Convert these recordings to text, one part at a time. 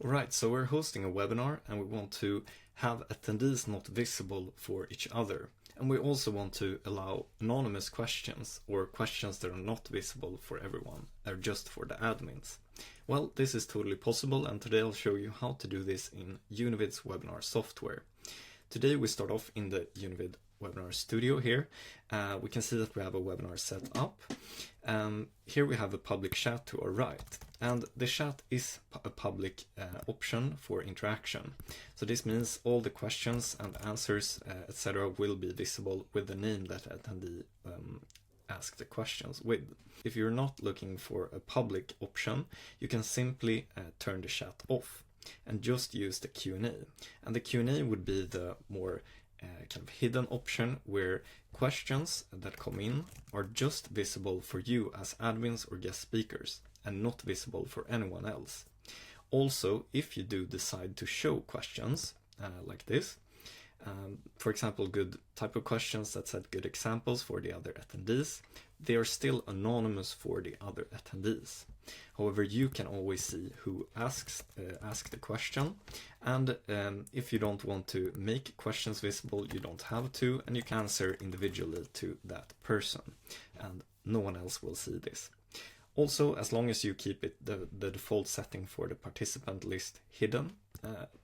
Alright, so we're hosting a webinar and we want to have attendees not visible for each other. And we also want to allow anonymous questions or questions that are not visible for everyone, they're just for the admins. Well, this is totally possible, and today I'll show you how to do this in Univid's webinar software. Today we start off in the Univid webinar studio here. We can see that we have a webinar set up. Here we have a public chat to our right, and the chat is a public option for interaction. So this means all the questions and answers, etc. will be visible with the name that attendee ask the questions with. If you're not looking for a public option, you can simply turn the chat off and just use the Q&A. And the Q&A would be the more kind of hidden option where questions that come in are just visible for you as admins or guest speakers and not visible for anyone else. Also, if you do decide to show questions like this, for example, good type of questions that set good examples for the other attendees, they are still anonymous for the other attendees. However, you can always see who asks the question, and if you don't want to make questions visible, you don't have to, and you can answer individually to that person, and no one else will see this. Also, as long as you keep it the default setting for the participant list hidden,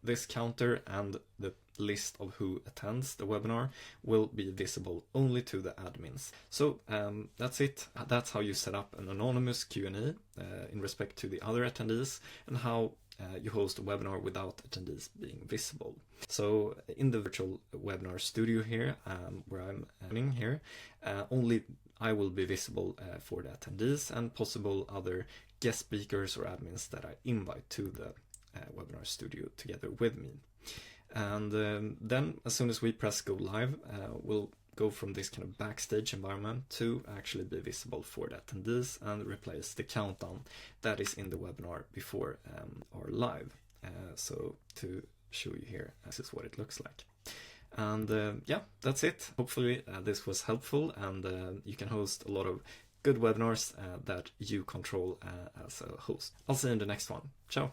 this counter and the list of who attends the webinar will be visible only to the admins. So that's it. That's how you set up an anonymous Q&A in respect to the other attendees, and how you host a webinar without attendees being visible. So in the virtual webinar studio here, where I'm running here, only I will be visible for the attendees and possible other guest speakers or admins that I invite to the webinar studio together with me. And then as soon as we press go live, we'll go from this kind of backstage environment to actually be visible for the attendees and replace the countdown that is in the webinar before our live. So to show you here, this is what it looks like. And yeah, that's it. Hopefully this was helpful, and you can host a lot of good webinars that you control as a host. I'll see you in the next one. Ciao.